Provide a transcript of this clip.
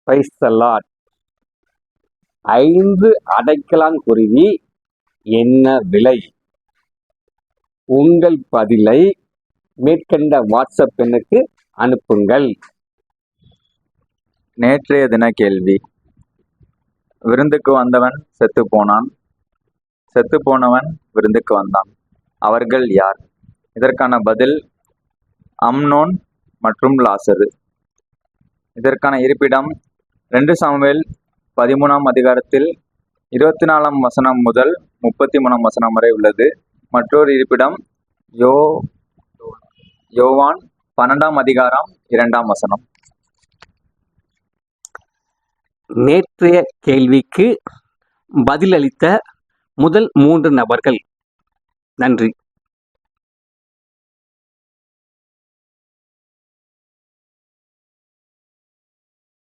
Praise the Lord. 5 அடைக்கலாங்குருவி என்ன விலை? உங்கள் பதிலை மேற்கண்ட வாட்ஸ்அப் எண்ணுக்கு அனுப்புங்கள். நேற்றைய தின கேள்வி: விருந்துக்கு வந்தவன் செத்து போனான், செத்து போனவன் விருந்துக்கு வந்தான். அவர்கள் யார்? இதற்கான பதில் அம்னோன் மற்றும் லாசரு. இதற்கான இருப்பிடம் 2 சாமுவேல் 13ஆம் அதிகாரத்தில் 24ஆம் வசனம் முதல் 33ஆம் வசனம் வரை உள்ளது. மற்றொரு இருப்பிடம் யோவான் 12ஆம் அதிகாரம் 2ஆம் வசனம். நேற்றைய கேள்விக்கு பதிலளித்த முதல் 3 நபர்கள் நன்றி.